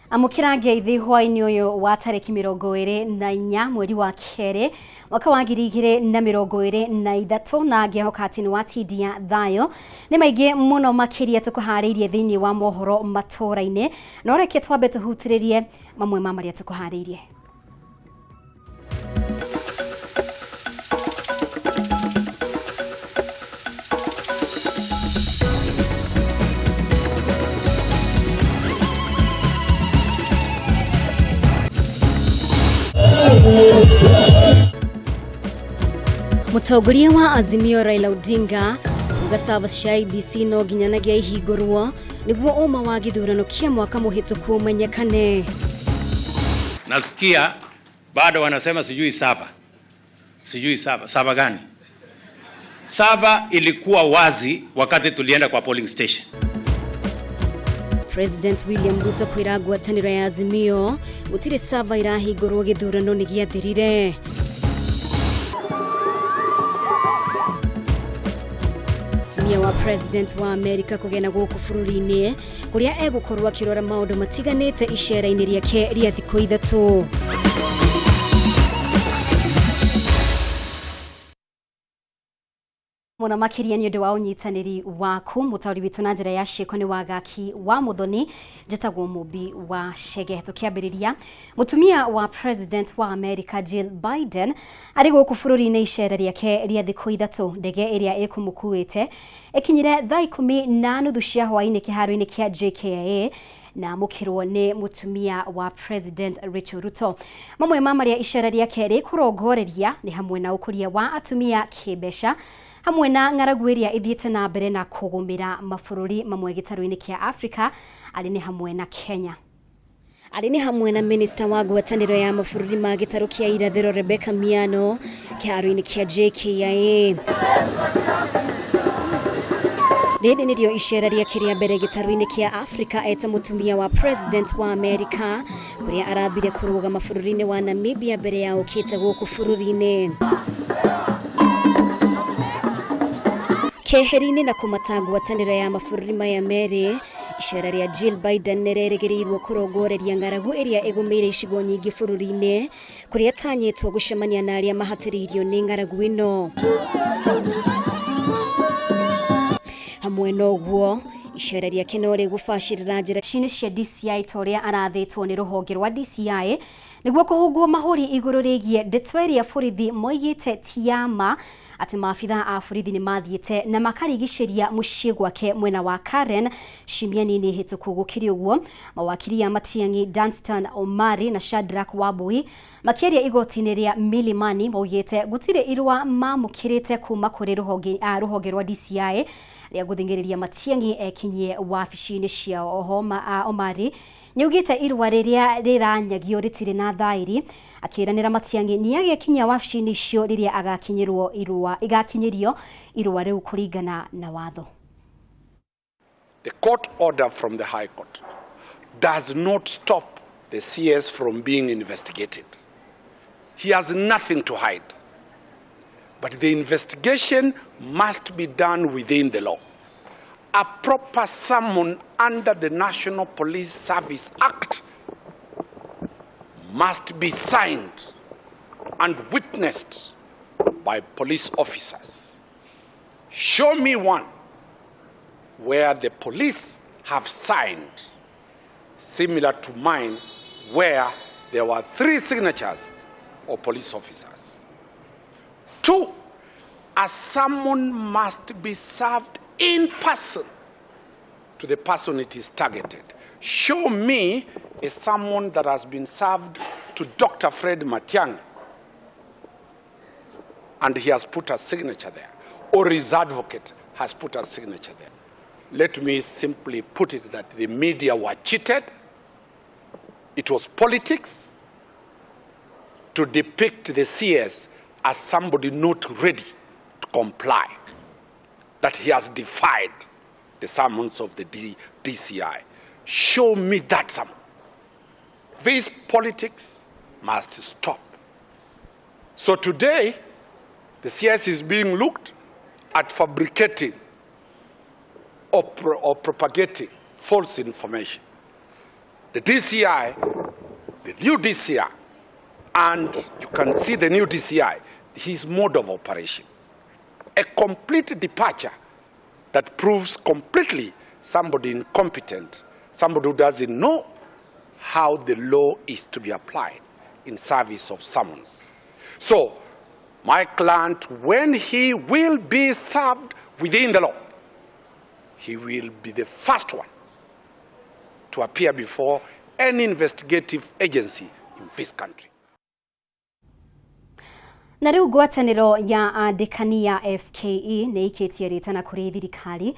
Amukira ngeithi hwaini uyu wa tariki 24 mweri wa kere mwaka wa 2023 na ngehoka atini wa tidia thayo ni maige muno makiria tukuhariirie thiini wa mohoro matura-ini no reke twambe tuhutiririe mamwe ma maria tukuhariirie. Mutongoria wa Azimio Raila Odinga ugasaba IEBC no ginyanagia ihigurwo niguo uma wa githurano kia mwaka muhituku umenyekane. Nasikia bado wanasema sijui saba gani? Saba ilikuwa wazi wakati tulienda kwa polling station. President William Ruto kwira gwataniro ya Azimio gutire saba irahigurwo githurano nigiathirire. Tumia wa President wa America kugena guku bururi-ini kuria egukorwa kirora maundu matiganite icera-ini riake ria thikũ 3. Muna makiria ni undu wa unyitaniri waku mutauri witu na njira ya ciiko ni wagaki wa muthoni njitagwo mumbi wa Chege. Tukiambiriria mutumia wa President wa America Jill Biden ari guku bururi-ini icera riake ria thikũ 3 ndege iria ikumukuite ikinyire thaa 10:30 cia hwaini kiharo-ini kia JKIA na mukirwo ni mutumia wa President Rachel Ruto. Mamwe ma maria icera riake rikurongoreria ni hamwe na ukuria wa atumia kibesha hamwe na ng'aragu iria ithiite na mbere na kugumira mabũrũri mamwe gĩtarũ-inĩ kia Africa ari ni hamwe na Kenya. Ari ni hamwe na Minister wa ngwatanĩro ya mabũrũri ma gĩtarũ kia irathĩro Rebecca Miano kĩharo-inĩ kia JKIA. Rĩrĩ nĩrĩo icera rĩake rĩa mbere gĩtarũ-inĩ kia Africa eta mutumia wa President wa America kuria arambire kũrũga mabũrũri-inĩ wa Namibia mbere ya ũkĩte gũkũ bũrũri-inĩ. Keheri-ini na kumata ngwatanĩro ya mabũrũri maya merĩ, icera rĩa Jill Biden nĩrerĩgĩrĩirwo kũrongoreria ng'aragu ĩrĩa ĩgũmĩire icigo nyingĩ bũrũri-inĩ kũrĩa tanyĩtwo gũcemania na arĩa mahatĩrĩirio nĩ ng'aragu ĩno. Hamwe na ũguo icera rĩake no rĩgũbacĩrĩra njĩra cini cia DCI ta ũrĩa arathĩtwo nĩ rũhonge rwa DCI nĩguo kũhũngwo mahũri igũrũ rĩgiĩ ndeto ĩrĩa borithi moigĩte ti ya ma ati maabitha a borithi nĩ mathiĩte na makarigicĩria mũciĩ gwake mwena wa Karen ciumia nini hĩtũku. Gũkĩrĩ ũguo mawakiri ya Matiang'i, Danstan Omari na Shadrack Wambui makĩaria igoti-inĩ rĩa Milimani maugĩte gũtirĩ irũa mamũkĩrĩte kuma kũrĩ rũhonge rwa DCI rĩa gũthing'ĩrĩria Matiang'i ekinyie wabici-inĩ ciao. Oho Omari nĩugĩte irũa rĩrĩa rĩranyagio rĩtirĩ na thaĩri, akĩranĩra Matiang'i nĩagĩkinyia wabici-inĩ icio rĩrĩa igakinyĩrio irũa rĩu kũringana na watho. The court order from the High Court does not stop the CS from being investigated. He has nothing to hide. But the investigation must be done within the law. A proper summon under the National Police Service Act must be signed and witnessed by police officers. Show me one where the police have signed, similar to mine, where there were 3 signatures of police officers. 2, a summon must be served in person to the person it is targeted. Show me a summon that has been served to Dr. Fred Matiang'i and he has put a signature there, or his advocate has put a signature there. Let me simply put it that the media were cheated. It was politics to depict the CS as somebody not ready to comply, that he has defied the summons of the DCI. Show me that summon. This politics must stop. So today, the CS is being looked at fabricating or propagating false information. the DCI, the new DCI, and you can see the new DCI, his mode of operation. A complete departure that proves completely somebody incompetent, somebody who doesn't know how the law is to be applied in service of summons. So, my client, when he will be served within the law, he will be the first one to appear before any investigative agency in this country. Na riu ngwataniro ya andikani ya FKE ni ikitie ritana kuri thirikari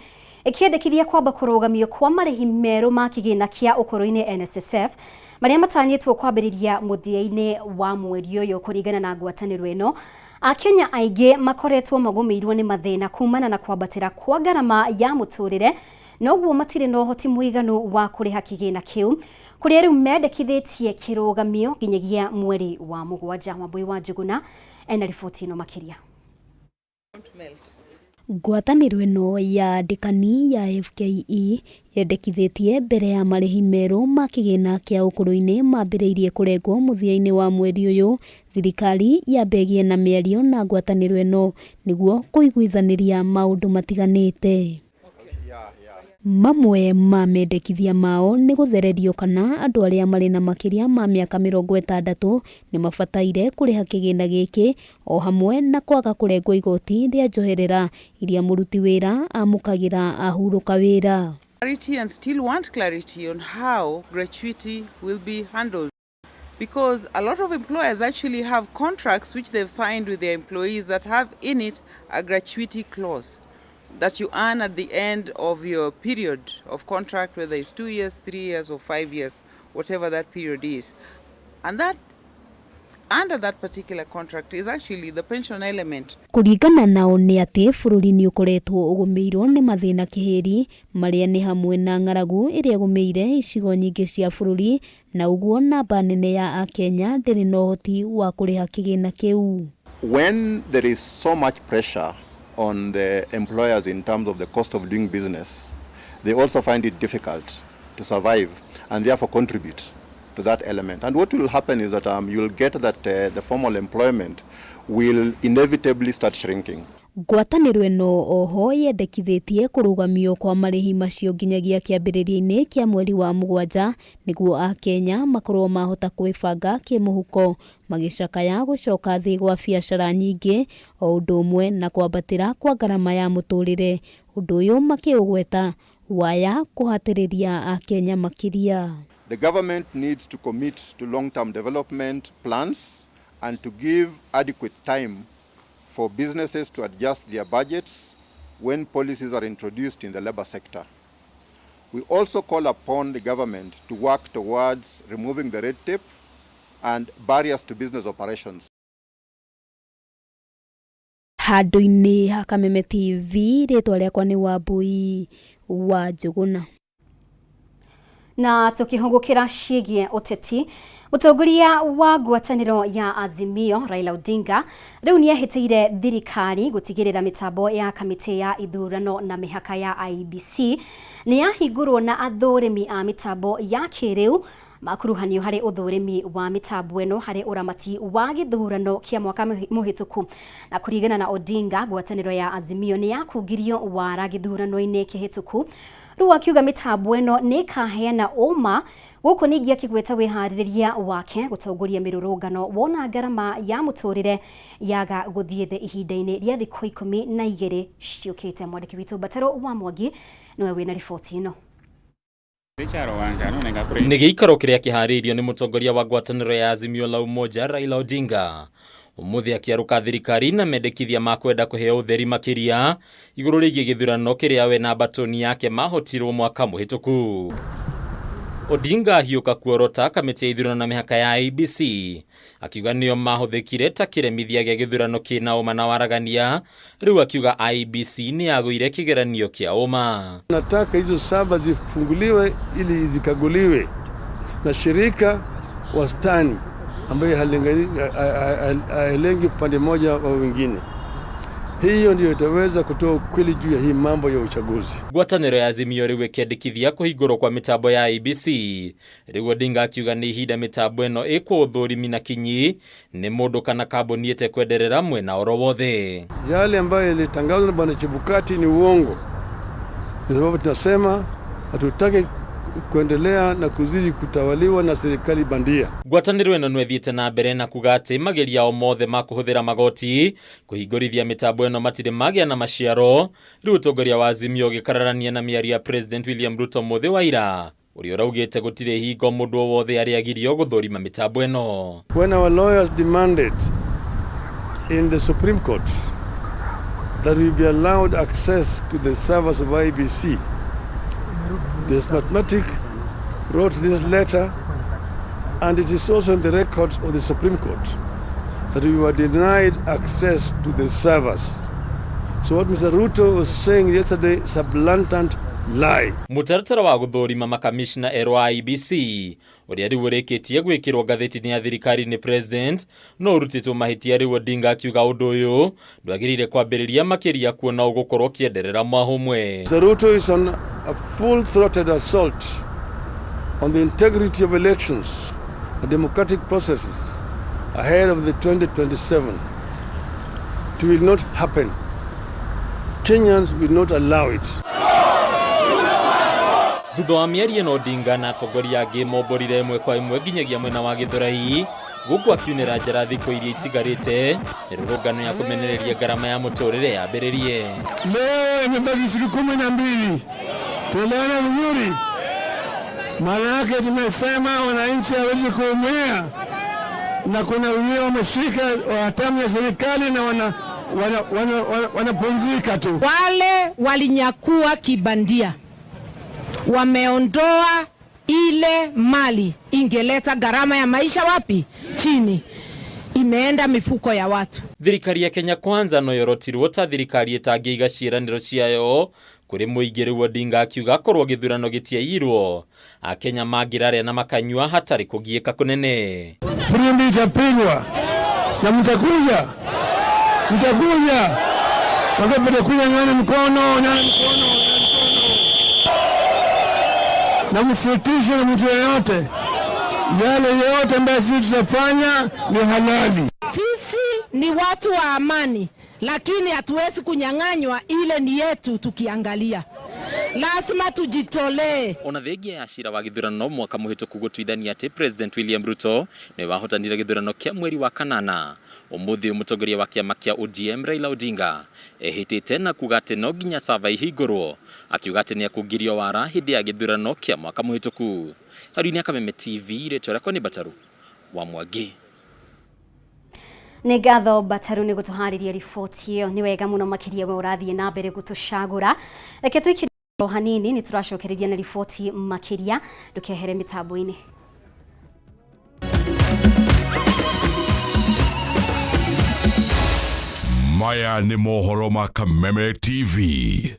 ikiendekithia kwamba kurugamio kwa marihi meru ma kigina kia ukoro-ini NSSF maria matanyitwo kwambiriria muthia-ini wa mweri uyu kuringana na ngwataniro ino. Akenya aige makoretwo magumirwo ni mathina kumana na kwambatira kwa garama ya muturire noguo matire no hoti muiganu wa kuriha kigina kiu kuria riu mendekithitie kirugamio nginyagia mweri wa mugwanja. Wambui wa Njuguna ena riboti ino makiria. Ngwataniro ino ya andikani ya FKE yendekithitie mbere ya marihi meru ma kigina kia ukuru-ini mambiriirie kurengwo muthia-ini wa mweri uyu. Thirikari yambegie na miario na ngwataniro ino niguo kuiguithaniria maundu matiganite. Mamwe ma mendekithia mao ni guthererio kana andu aria mari na makiria ma miaka 60 ni mabataire kuriha kigina giki o hamwe na kwaga kurengwo igoti ria njoherera iria muruti wira amukagira ahuruka wira. Clarity and still want clarity on how gratuity will be handled, because a lot of employers actually have contracts which they've signed with their employees that have in it a gratuity clause that you earn at the end of your period of contract, whether it's 2 years, 3 years or 5 years, whatever that period is. And that under that particular contract is actually the pension element. Kuringana nao ni ati bururi ni ukoretwo ugumirwo ni mathina kihiri maria ni hamwe na ngaragu iria gumeire icigo nyingi cia bururi na uguo namba nene ya Akenya ndiri no hoti wa kuriha kigina kiu. When there is so much pressure on the employers in terms of the cost of doing business, they also find it difficult to survive and therefore contribute to that element. And what will happen is that you will get that the formal employment will inevitably start shrinking. Ngwataniro ino oho yendekithitie kurugamio kwa marihi macio nginyagia kiambiriria-ini kia mweri wa mugwanja niguo Akenya makorwo mahota kwibanga kimuhuko magicakaya gucoka thi gwa biacara nyingi o undu umwe na kwambatira kwa garama ya muturire. Undu uyu makiugweta waya kuhatiriria Akenya makiria. The government needs to commit to long-term development plans and to give adequate time for businesses to adjust their budgets when policies are introduced in the labor sector. We also call upon the government to work towards removing the red tape and barriers to business operations. Handu-ini ha Kameme TV ritwa riakwa ni Wambui wa Njuguna. Na tukihungukira ciigie uteti, mutongoria wa ngwataniro ya Azimio Raila Odinga riu ni ahitire thirikari gutigirira mitambo ya kamiti ya ithurano na mihaka ya IEBC ni yahingurwo na athurimi a mitambo ya kiriu makuruhanio hari uthurimi wa mitambo eno hari uramati wa githurano kia mwaka muhituku. Na kuringana na Odinga, ngwataniro ya Azimio ni yakungirio wara githurano-ini kihituku. Riu akiuga mitambo eno ni kaheana uma guku ningi akigweta wihaririria wake gutongoria mirurungano wona garama ya muturire yaga guthie the ihinda-ini ria thikũ 12 ciukite. Mwandiki witu Bataro wa Mwangi niwe wina riboti ino. Ni giikaro kiria kihariirio ni mutongoria wa ngwataniro ya Azimio la Umoja Raila Odinga umuthi akiaruka thirikari na mendekithia makwenda kuheo utheri makiria iguru rigie githurano kiria we na batoni yake mahotirwo mwaka muhituku. Odinga hiuka kuorota kamiti ya ithurano na mihaka ya IEBC akiuga nio mahuthikire ta kiremithia gia githurano kina uma na waragania. Riu akiuga IEBC ni yaguire kigeranio kia uma. Nataka hizo saba zifunguliwe ili zikaguliwe na shirika wastani ambaye halengi upande moja au wengine. Hiyo ndio itaweza kutoa ukweli juu ya hii mambo ya uchaguzi. Ngwatanĩro ya Azimio rĩu ĩkĩendekithia kũhingũrwo kwa mĩtambo ya IEBC. Rĩu Odinga akiuga nĩ ihinda mĩtambo ĩno ĩkwo ũthũrimi na kinyi nĩ mũndũ kana kambuni ĩtekwenderera mwena oro wothe. Yale ambayo yalitangazwa na Bwana Chebukati ni uongo. Kwa sababu tunasema hatutaki kuendelea na kuzidi kutawaliwa na serikali bandia. Ngwatanĩro ĩno nĩ ĩthiĩte na mbere na kuga atĩ mageria o mothe ma kũhũthĩra magoti kũhingũrithia mĩtambo ĩno matirĩ magĩa na maciaro. Rĩu ũtongoria wa Azimio ũgĩkararania na mĩario ya President William Ruto mũthĩ wa ira, ũrĩa ũraugĩte gũtirĩ hingo mũndũ o wothe arĩagirio gũthũrima mĩtambo ĩno. When our lawyers demanded in the Supreme Court that we be allowed access to the servers of IEBC, the mathematic wrote this letter, and it is also in the record of the Supreme Court that we were denied access to the servers. So what Mr. Ruto was saying yesterday is a blatant lie. Mũtaratara wa gũthũrima makamishna erũ a IEBC ũrĩa rĩu ũrĩkĩtie gwĩkĩrwo ngathĩti-inĩ ya thirikari nĩ president no ũrutĩtwo mahĩtia. Rĩu Odinga akiuga ũndũ ũyũ ndwagĩrĩire kwambĩrĩria makĩria kuona ũgũkorwo ũkĩenderera mwahũmwe. Mr. Ruto is on a full-throated assault on the integrity of elections and democratic processes ahead of the 2027. It will not happen. Kenyans will not allow it. Thutha wa mĩario na Odinga na atongoria angĩ momborire ĩmwe kwa ĩmwe nginyagia mwena wa Gĩthũrai, gũkũ akiunĩra njara thikũ iria itigarĩte mĩrũrũngano ya kũmenereria ngarama ya mũtũrĩre yambĩrĩrie. Leo imebaki siku 12. Tuelewana vizuri. Maana yake tumesema wananchi hawezi kuumia na kuna wengine wameshika hatamu ya serikali na wanapumzika tu. Wale walinyakua kibandia wameondoa ile mali ingeleta gharama ya maisha wapi? Chini. Imeenda mifuko ya watu. Thirikari ya Kenya Kwanza no yorotirwo ta thirikari ĩtangĩiga ciĩranĩro ciayo kũrĩ mũingĩ. Rĩu Odinga akiuga korwo gĩthurano gĩtiairwo Akenya mangĩrarĩa na makanyua hatarĩ kũgiĩka kũnene. Firimbi itapigwa na mtakuja wakapata kuja nyane mkono na msitishe na mtu yeyote. Yale yote ambayo sisi tutafanya ni halali. Sisi ni watu wa amani, lakini hatuwezi kunyang'anywa ile ni yetu. Tukiangalia lazima tujitolee. Ona thengia ya cira wa gĩthurano mwaka mũhĩtũku gũtuithania atĩ President William Ruto nĩ wahotanire gĩthurano kĩa mweri wa kanana. Ũmũthĩ mũtongoria wa kĩama kĩa ODM Raila Odinga ehĩtĩte na kuga atĩ no nginya sava ihingũrwo, akiuga atĩ nĩ akũngirio wara hĩndĩ ya gĩthurano kĩa mwaka mũhĩtũku. Harĩ Kameme TV rĩtwa rĩakwa nĩ Bataru wa Mwangi. Nĩ ngatho Bataru nĩ gũtũharĩria riboti ĩyo. Nĩ wega mũno makĩria we ũrathiĩ na mbere gũtũcagũra. Reke twĩkĩre hanini nĩ tũracokereria na riboti makĩria ndũkehere mĩtambo-inĩ. Maya nĩ mohoro ma Kameme TV.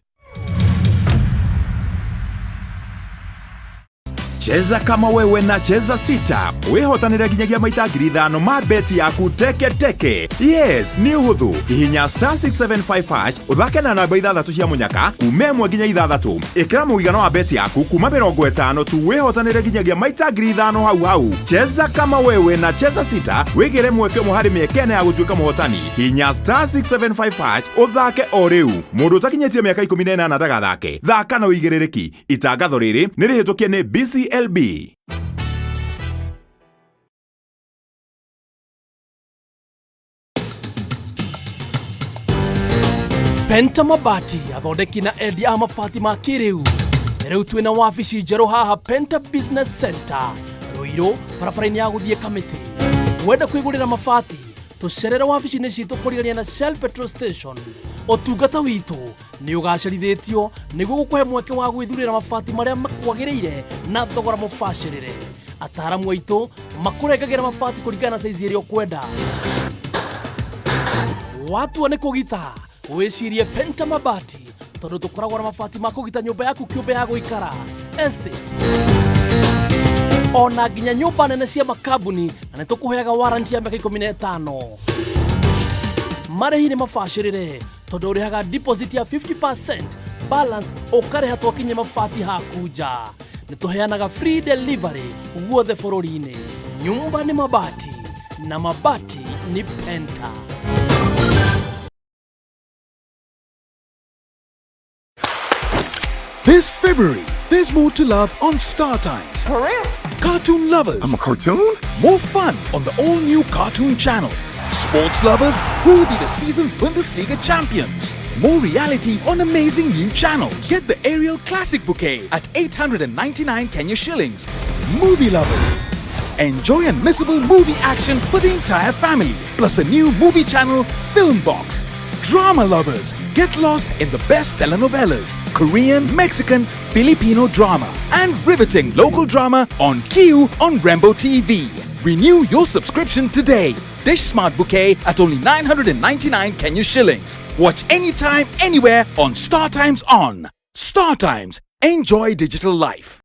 Cheza kama wewe na cheza sita. Wehotanira ginyagia maita 5,000 ma beti yaku teke. Yes, ni uhuthu. Hihinya *675# uthake na namba 6 cia munyaka kume mwe ginya 6. Ikira muigano wa beti yaku kuma 50 tu wehotanira ginyagia maita 5,000 hau. Cheza kama wewe na cheza sita. Wigire mweke muhari miekene ya gutuika muhotani. Hihinya *675# uthake o riu. Mundu utakinyetie miaka 18 ndagathake. Thaka na uigirereki. Itangatho riri ni rihitukie ni BCLB. Penta Mabati athondeki na endia a mabati ma kĩrĩu. Rĩu twĩna wabici njerũ haha Penta Business Center Ruiru, barabara-inĩ ya gũthiĩ Kamete. Wenda kwĩgũrĩra mabati tũcerera wabici-inĩ citũ kũrigania na Shell Petrol Station. Ũtungata witũ nĩ ũgacerithĩtio nĩguo gũkũhe mweke wa gwĩthurĩra mabati marĩa makwagĩrĩire na thogora mũbacĩrĩre. Ataaramu aitũ makũrengagĩra mabati kũringana na size ĩrĩa ũkwenda. Watua nĩ kũgita wĩcirie Penta Mabati tondũ tũkoragwo na mabati ma kũgita nyũmba yaku kĩũmbe ya gũikara, estates, ona nginya nyũmba nene cia makambuni, na nĩ tũkũheaga warranty ya mĩaka 15. Marĩhi nĩ mabacĩrĩre tondu urihaga deposit ya 50% balance ukareha twakinye mabati hakuja. Nituheanaga free delivery guothe bururi-ini. Nyumba ni mabati na mabati ni Penta. This February, there's more to love on Star Times. For real? Cartoon lovers. I'm a cartoon? More fun on the all-new Cartoon Channel. Sports lovers, who will be the season's Bundesliga champions? More reality on amazing new channels. Get the Ariel Classic Bouquet at 899 Kenya shillings. Movie lovers, enjoy unmissable movie action for the entire family. Plus a new movie channel, Film Box. Drama lovers, get lost in the best telenovelas, Korean, Mexican, Filipino drama, and riveting local drama on Kiu on Rembo TV. Renew your subscription today. Dish Smart Bouquet at only 999 Kenya shillings. Watch anytime, anywhere on Star Times On. Star Times. Enjoy digital life.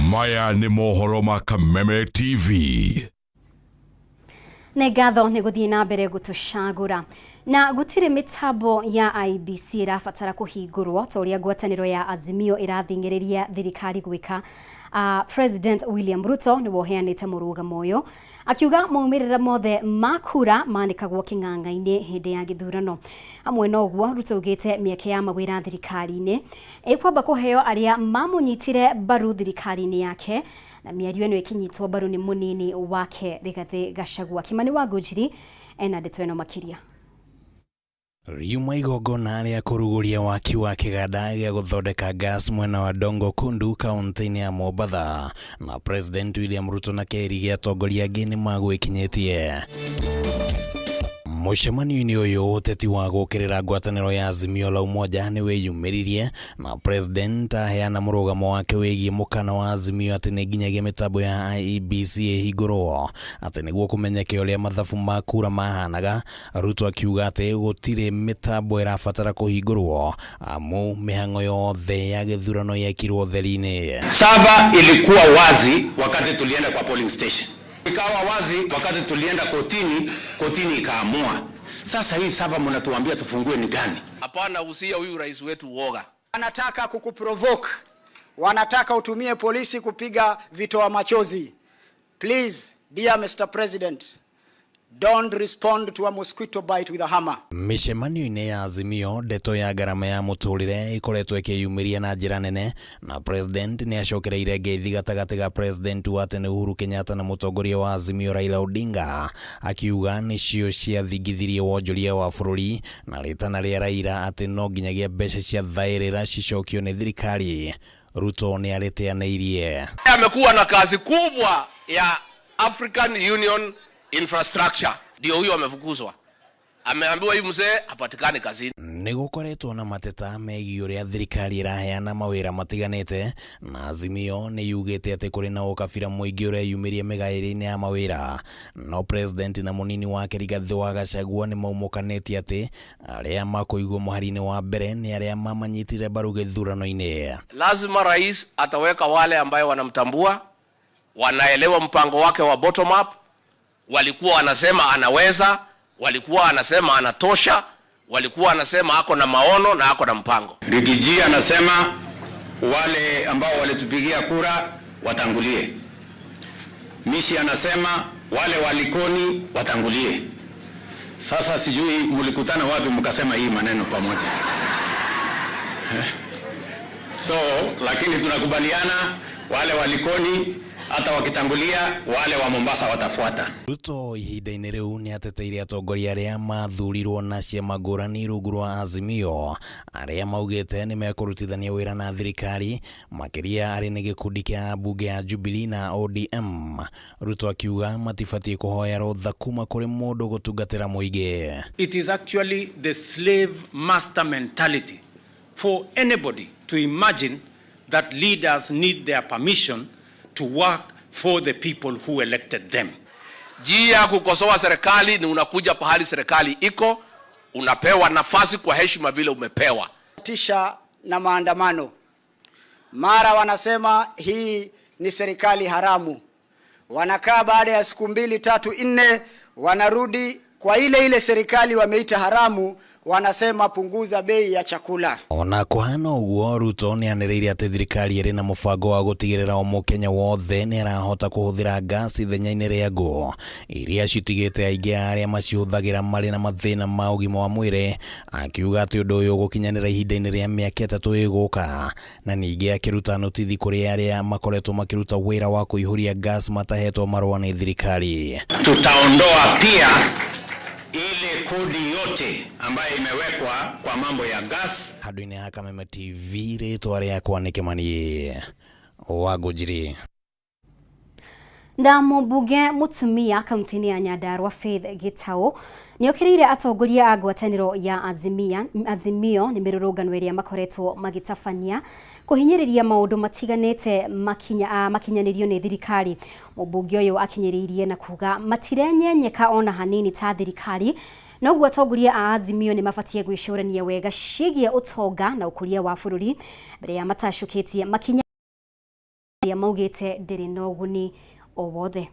Maya ni mohoro ma Kameme TV. Nĩ ngatho nĩ gũthiĩ na mbere gũtũcagũra na gũtirĩ mĩtambo ya IBC irabatara kũhingũrwo ta ũrĩa ngwatanĩro ya Azimio irathingĩrĩria thirikari gwĩka. President William Ruto nĩ woheanĩte mũrũgamo ũyũ akiuga maumĩrĩra mothe makura maanĩkagwo kĩng'ang'a-inĩ hĩndĩ ya gĩthurano. Hamwe na ũguo Ruto augĩte mĩeke ya mawĩra thirikari-inĩ ĩkwamba kũheo arĩa mamũnyitire mbaru thirikari-inĩ yake, na mĩario ĩno ĩkĩnyitwo mbaru nĩ mũnini wake Rigathi Gachagua. Kimani wa Ngũnjiri ena ndeto ĩno makĩria. Riuma igongona rĩa kũrugũria waki wa kĩganda gĩa gũthondeka gas mwena wa Dongo Kundu kaunti-inĩ ya Mombatha, na President William Ruto na Kerry gĩa atongoria angĩ nĩ magwĩkinyĩtie. Mũcemanio-inĩ ũyũ ũteti wa gũkĩrĩra ngwatanĩro ya Azimio la Umoja nĩ wĩyumĩririe, na President aheana mũrũgamo wake wĩgiĩ mũkana wa Azimio atĩ nĩ nginyagia mĩtambo ya IEBC ĩhingũrwo, atĩ nĩguo kũmenyeke ũrĩa mathabu ma kura mahanaga. Ruto akiuga atĩ gũtirĩ mĩtambo ĩrabatara kũhingũrwo amu mĩhang'o yothe ya gĩthurano yekirwo theri-inĩ. Saba ilikuwa wazi wakati tulienda kwa polling station. Ikawa wazi wakati tulienda kotini ikaamua. Sasa hii saba mnatuambia tufungue ni gani? Hapana, usia huyu rais wetu uoga. Wanataka kukuprovoke. Wanataka utumie polisi kupiga vitoa machozi. Please, dear Mr. President, don't respond to a mosquito bite with a hammer. Mĩcemanio-inĩ ya Azimio, ndeto ya garama ya mũtũrĩre ĩkoretwo ĩkĩyumĩria na njĩra nene, na President nĩ acokereire ngeithi gatagatĩ ga President wa tene Uhuru Kenyatta na mũtongoria wa Azimio Raila Odinga, akiuga nĩcio ciathingithirie wonjoria wa bũrũri na rĩtana rĩa Raila atĩ no nginyagia mbeca cia thaĩrĩra cicokio nĩ thirikari. Ruto nĩ arĩteanĩirie. Amekuwa na kazi kubwa ya African Union infrastructure, ndio huyo amefukuzwa. Ameambiwa hivi mzee hapatikani kazini. Nĩ gũkoretwo na mateta megiĩ ũrĩa thirikari ĩraheana mawĩra matiganĩte, na Azimio nĩ yugĩte atĩ kũrĩ na ũkabira mũingĩ ũreyumĩria mĩgaĩrĩ-inĩ ya mawĩra. No President na mũnini wake Rigathi wa Gachagua nĩ maumũkanĩtie atĩ arĩa makũigwo mũhari-inĩ wa mbere nĩ arĩa mamanyitire mbaru gĩthurano-inĩ. Lazima rais ataweka wale ambayo wanamtambua, wanaelewa mpango wake wa bottom up. Walikuwa wanasema anaweza, walikuwa wanasema anatosha, walikuwa wanasema ako na maono na ako na mpango. Rigiji anasema wale ambao walitupigia kura watangulie. Mishi anasema wale walikoni watangulie. Sasa sijui mlikutana wapi mkasema hii maneno pamoja. So, lakini tunakubaliana wale walikoni hata wakitangulia wale wa Mombasa watafuata. Ruto ihinda-inĩ rĩu nĩ ateteire atongoria arĩa mathurirwo na ciama ngũrani rungu rwa Azimio, arĩa maugĩte nĩ mekũrutithania wĩra na thirikari, makĩria arĩ nĩ gĩkundi kĩa bunge ya Jubilee na ODM. Ruto akiuga matibatiĩ kũhoya rũtha kuma kũrĩ mũndũ gũtungatĩra mũingĩ. It is actually the slave master mentality for anybody to imagine that leaders need their permission to work for the people who elected them. Jia kukosoa serikali ni unakuja pahali serikali iko, unapewa nafasi kwa heshima vile umepewa. Tisha na maandamano. Mara wanasema hii ni serikali haramu. wanakaa baada ya siku 2, 3, 4 wanarudi kwa ile serikali wameita haramu, wanasema punguza bei ya chakula. Ona kwano uguo Ruto ni aniriire ati thirikari iri na mubango wa gutigirira o mukenya wothe ni arahota kuhuthira gasi thenya-ini ria ngo iria citigite aingi aria macihuthagira mari na mathina ma ugima wa mwiri, akiuga ati undu uyu gukinyanira ihinda-ini ria miaka 3 iguka, na ningi akiruta notithi kuri aria makoretwo makiruta wira wa kuihuria gas matahetwo marua ni thirikari. Tutaondoa pia ile kodi yote ambayo imewekwa kwa mambo ya gas. Hadwini ya Kameme TV ritwa riakwa ni Kimani Wagujiri. Na mũmbunge mũtumia kaunti-inĩ ya Nyandarua Faith Gitau nĩokĩrĩire atongoria a ngwatanĩro ya Azimio nĩ mĩrũrũngano ĩrĩa makoretwo magĩtabania kũhinyĩrĩria maũndũ matiganĩte makinyanĩrio nĩ thirikari. Mũmbunge ũyũ akinyĩrĩirie na kuga matirenyenyeka ona hanini ta thirikari, noguo atongoria a Azimio nĩ mabatie gwĩcũrania wega ciĩgiĩ ũtonga na ũkũria wa bũrũri mbere ya matacũkĩtie makinya ya maugĩte ndĩrĩ na ũguni o wothe.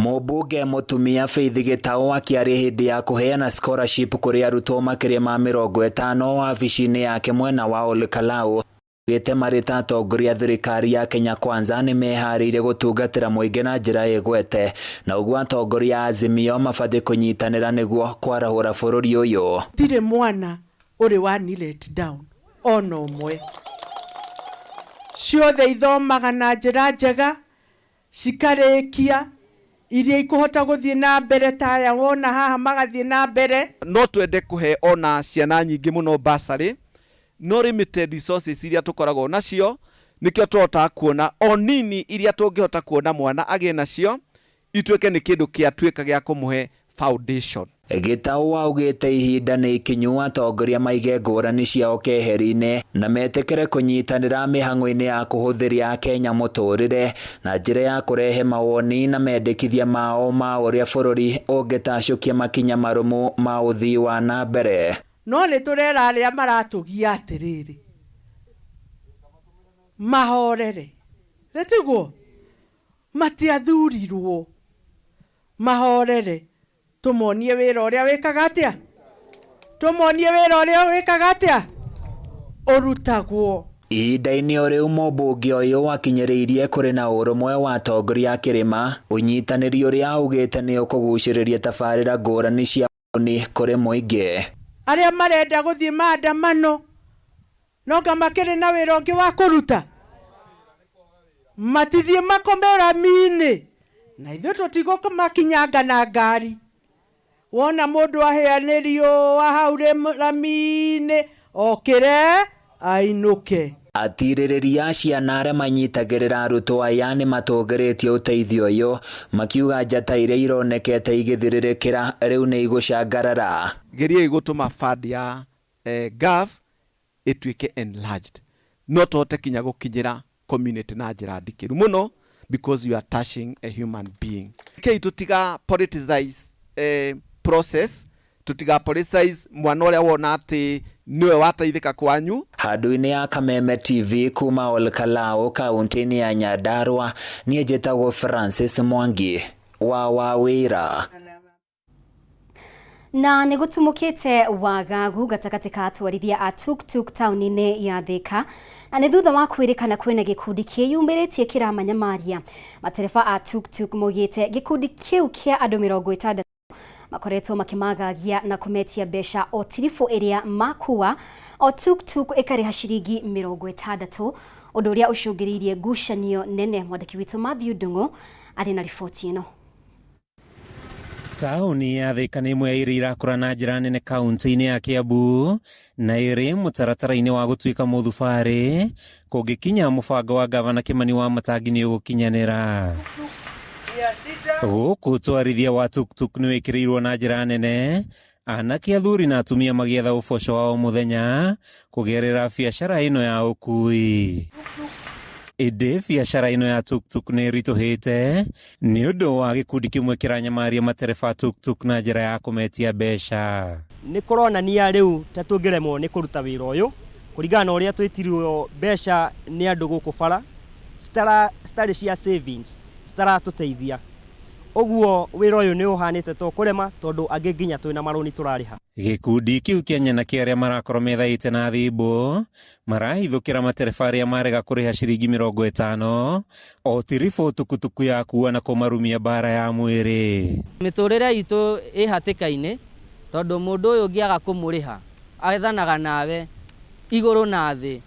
Mũmbunge mũtumia Faith Gitau akiarĩ hĩndĩ ya kũheana scholarship kũrĩ arutwo makĩria ma 50 wabici-inĩ yake mwena wa Olkalau. Gĩte marĩta atongoria thirikari ya Kenya Kwanza nĩ meharĩire gũtungatĩra mũingĩ na njĩra ĩgwete, na ũguo atongoria a Azimio mabatie kũnyitanĩra nĩguo kwarahũra bũrũri ũyũ. Ndirĩ mwana ũrĩ wa let down ona ũmwe. Ciothe ithomaga na njĩra njega, cikarĩkia iria ikuhota gũthiĩ na mbere ta ya wona haha magathiĩ na mbere. No twende kũhe ona ciana nyingĩ mũno basarĩ, no limited resources iria tukoragwo nacio nikio turota kuona o nini iria tungihota kuona mwana agĩe nacio ituĩke nĩ kĩndũ kĩatuĩka gĩa kũmũhe foundation. Gitau augĩte ihinda nĩ ikinyu atongoria maige ngũrani ciao keheri-inĩ na metĩkĩre kũnyitanĩra mĩhang'o-inĩ ya kũhũthĩria Kenya mũtũrĩre na njĩra ya kũrehe mawoni na mendekithia mao ma ũrĩa bũrũri ũngĩtacũkia makinya marũmu ma ũthii wa na mbere. No nĩ tũrera arĩa maratũgia atĩrĩrĩ mahorere, tiguo matiathurirwo mahorere, tumuonie wĩra ũrĩa wĩkaga atĩa, tumuonie wĩra ũrĩa wĩkaga atĩa ũrutagwo. Ihinda-inĩ o rĩu mũmbunge ũyũ wakinyĩrĩirie kũrĩ na ũrũmwe wa atongoria a kĩrĩma, ũnyitanĩri ũrĩa augĩte nĩ ũkũgucĩrĩria tabarĩra ngũrani cia ũni kũrĩ mũingĩ. Arĩa marenda gũthiĩ maandamano noga makĩrĩ na wĩra ũngĩ wa kũruta, matithiĩ makome rami-inĩ, na ithuĩ tũtigũmakinyanga na ngari. Wona mũndũ ahĩanĩrio ahaure rami-inĩ okĩre ainũke. Atirĩrĩria ciana arĩa manyitagĩrĩra arutwo aya nĩ matũgĩrĩtie ũteithio ũyũ, makiuga njata iria ironekete igĩthirĩrĩkĩra rĩu nĩ igũcangarara. Geriai gũtũma fund ya gov ĩtuĩke enlarged, no tũhote kinya gũkinyĩra community na njĩra ndikĩru mũno, because you are touching a human being. Kei tutiga politicize process, tutiga politicize mwana ũrĩa wona atĩ niwe wateithĩka kwanyu. Handũ-inĩ ya Kameme TV kuma Olkalau kaunti-inĩ ya Nyandarua, niĩ njĩtagwo Francis Mwangi wa wĩra. Na nĩ gũtumũkĩte wagagu gatagatĩ ka atwarithia a tuk-tuk taũni-inĩ ya Thika, na nĩ thutha wa kwĩrĩkana kwĩna gĩkundi kĩyumĩrĩtie kĩramanyamaria. Matereba a tuk-tuk moigĩte gĩkundi kĩu kĩa andũ 60 makoretwo makĩmagagia na kũmetia mbeca o tiribũ ĩrĩa makua, o tuk-tuk ĩkarĩha ciringi 60, ũndũ ũrĩa ũcũngĩrĩirie ngucanio nene. Mwandĩki witũ Matthew Ndung'u arĩ na riboti ĩno. Taũni ya Thika nĩ ĩmwe ya iria irakũra na njĩra nene kaunti-inĩ ya Kiambu, na ĩrĩ mũtaratara-inĩ wa gũtuĩka mũthubarĩ kũngĩkinya mũbango wa gavana Kimani wa Matangi nĩ ũgũkinyanĩra. Gũkũ twarithia wa tuk-tuk nĩ wĩkĩrĩirwo na njĩra nene, anake athuri na atumia magĩetha ũboco wa o mũthenya kũgerera biacara ĩno ya ũkui. Ĩndĩ biacara ĩno ya tuk-tuk nĩ ĩritũhĩte nĩ ũndũ wa gĩkundi kĩmwe kĩranyamaria matereba tuk-tuk na njĩra ya kũmetia mbeca. Nĩ kũronania rĩu ta tũngĩremwo nĩ kũruta wĩra ũyũ kũringana na ũrĩa twĩtirio mbeca nĩ andũ gũkũ bara, stari cia savings citaratuteithia oguo wira uyu ni uhanite to kurema tondu angi nginya twina maroni turariha. Gikundi kiu Kenya na kiaria marakorwo methaite na thimbo marahithukira matereba aria marega kuriha ciringi 50 o tirifo tukutuku ya kuwa na kumarumia bara ya mwiri. Miturire itu ihatikaine tondu mundu uyu ngiaga kumuriha aethanaga nawe iguru na thi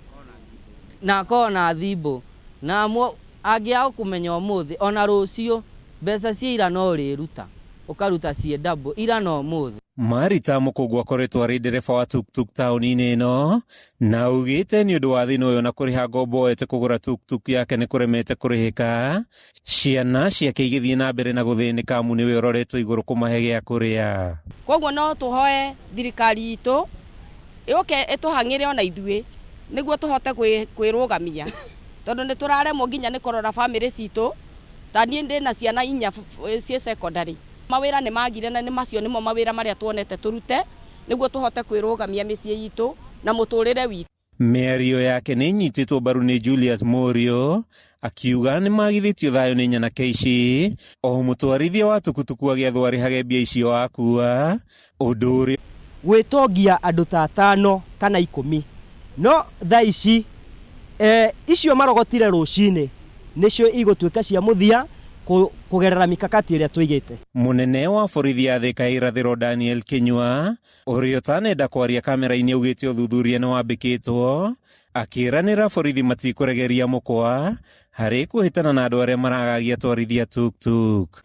na kona thimbo na angiaga kumenya umuthi ona rucio mbeca cia ira no riruta ukaruta cie double ira no muthi. Marita Mukungu akoretwo ari ndereba wa tuktuk tauni-ini ino na ugite ni undu wa thina uyu na kuriha ngombo ete kugura tuktuk yake ni kuremete kurihika ciana ciake igithie na mbere na guthinika amu niwe uroretwo iguru kumahe gia kuria. Koguo no tuhoe thirikari itu iuke ituhangire ona ithue niguo tuhote kwirugamia tondu ni turaremwo nginya ni kurora family citu tani ndi na ciana inya cie secondary. Mawira ni magire na ni macio nimo mawira maria tuonete turute niguo tuhote kwirugamia micii itu na muturire witu. Miario yake ni nyititwo mbaru ni Julius Morio akiuga ni magithitio thayo ni nyana keici o mutwarithia wa tukutuku agiathwarihage mbia icio akua uduri gwitongia andu ta 5 kana 10 no thaici icio marogotire rucine nicio igutwika cia muthia kugerera mikakati iria twigite. Munene wa borithi ya Thika irathiro Daniel Kinyua urio tanenda kwaria kamera-ini ugite uthuthuria ni wambikitwo akiranira borithi matikuregeria mukwa hari kuhitana na andu aria maragagia twarithia tuktuk.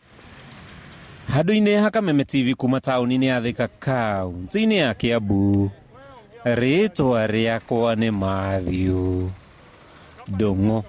Handu-ini ha Kameme TV kuma tauni-ini ya Thika kaunti-ini ya Kiambu, ritwa riakwa ni Matthew Ndungu.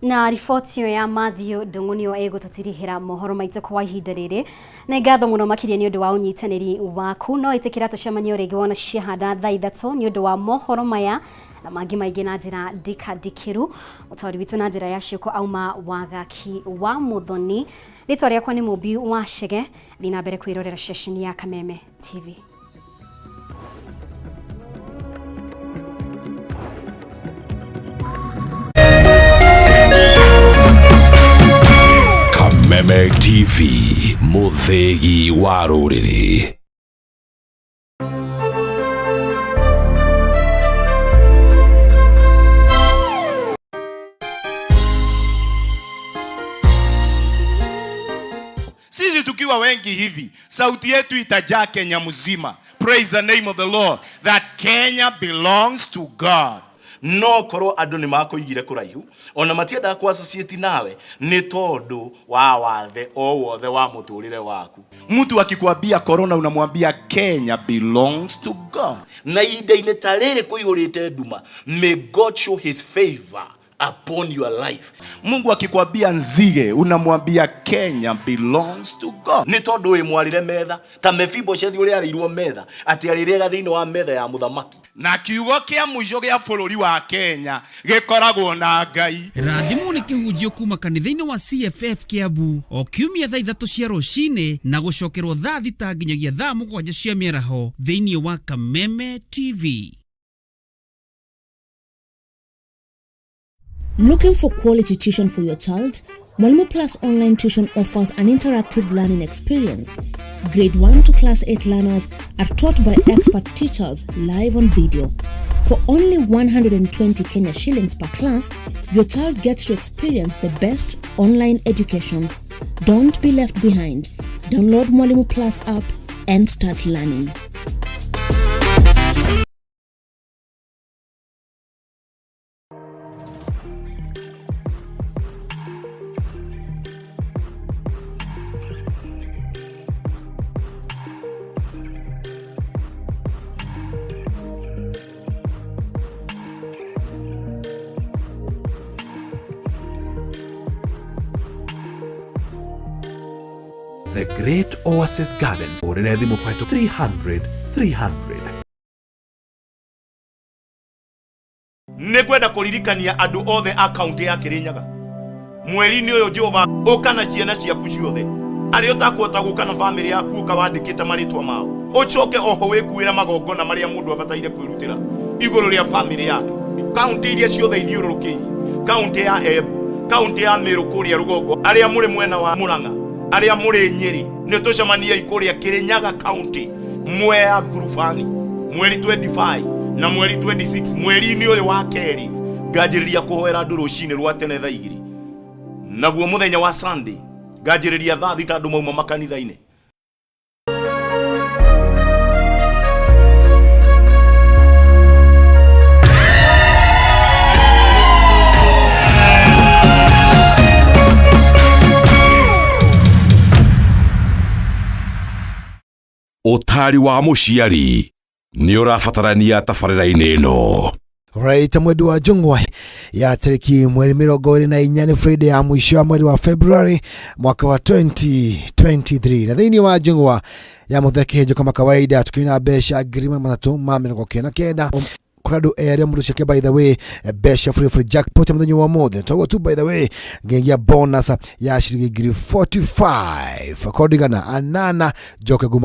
Na riboti iyo ya Matthew Ndungu niyo egutũtirihira mohoro maitũ kwa ihinda rĩrĩ. Nĩ ngatho mũno makĩria nĩ ũndũ wa ũnyitanĩri waku. No ĩtĩkĩra tũcemanie rĩngĩ wona ciahanda thaa 3 nĩ ũndũ wa mohoro maya na mangĩ maingĩ na njĩra ndikandikĩru. Ũtaũri witũ na njĩra ya ciĩko auma Wagaki wa Muthoni. Rĩtwa rĩakwa nĩ Mũmbi wa Chege. Thiĩ na mbere kwĩrorera ceceni ya Kameme TV. Kameme TV, muthegi wa rũrĩrĩ. Sisi tukiwa wengi hivi, sauti yetu itajaa Kenya mzima. Praise the name of the Lord. That Kenya belongs to God. No koro andu ni makuigire kuraihu ona matienda ku associate nawe ni tondu wa wathe o wothe wa muturire waku. Mtu akikwambia corona unamwambia Kenya belongs to God. Na ide-ini tarere kuigurite nduma, may God show his favor upon your life. Mungu akikwambia nzige unamwambia Kenya belongs to God. Ni tondu we mwarire metha ta Mephibosheth uri arirwo metha ati arirega thiini wa metha ya muthamaki. Na kiugo kia mwisho gia bururi wa Kenya gikoragwo na Ngai. Rathimu ni kihunjio kuma kanitha-ini wa CFF Kiambu o kiumia thaa 3 cia rucini na gucokerwo thaa 6 nginyagia thaa 7 cia mĩaraho thiini wa Kameme TV. Looking for quality tuition for your child? Mwalimu Plus Online Tuition offers an interactive learning experience. Grade 1 to Class 8 learners are taught by expert teachers live on video. For only 120 Kenya shillings per class, your child gets to experience the best online education. Don't be left behind. Download Mwalimu Plus app and start learning. The Great Oasis Gardens urenedi mukwetu 300. Negwenda kuririkania andu othe account ya Kirinyaga. Mweri-ini uyu Jehova ukana ciana ciaku ciothe. Ari utakwota gukana family yaku ukawandikite maritwa mao. Ucoke oho wikuira magongona maria mundu abataire kwirutira iguru ria family yake. County iria ciothe ithiururukiire kaunti ya Embu, kaunti ya Meru kuria Rugongo, aria muri mwena wa Murang'a, aria muri Nyeri, ni tucemania ikuria Kirinyaga county, Mwea Ngurubani, mweri 25 na mweri 26, mweri-ini uyu wa keri, ngajiriria kuhoera andu rucini rwa tene thaa 2, naguo muthenya wa Sunday ngajiriria thaa 3 andu mauma makanitha-ini. Utari wa muciari ni urabatarania tabarĩra-inĩ ĩno. Right, mwezi wa Jungwa ya tariki mwezi 24 ni Friday ya mwisho wa mwezi wa February mwaka wa 2023. Na thini wa Jungwa ya muthekejo kama kawaida tukina besha grima matatu mamiro kena kenda. Kurado area muru cheke by the way besha free jackpot mdenyo wa mode. Togo tu by the way gengia bonus ya shilingi 45. Akordigana anana joke guma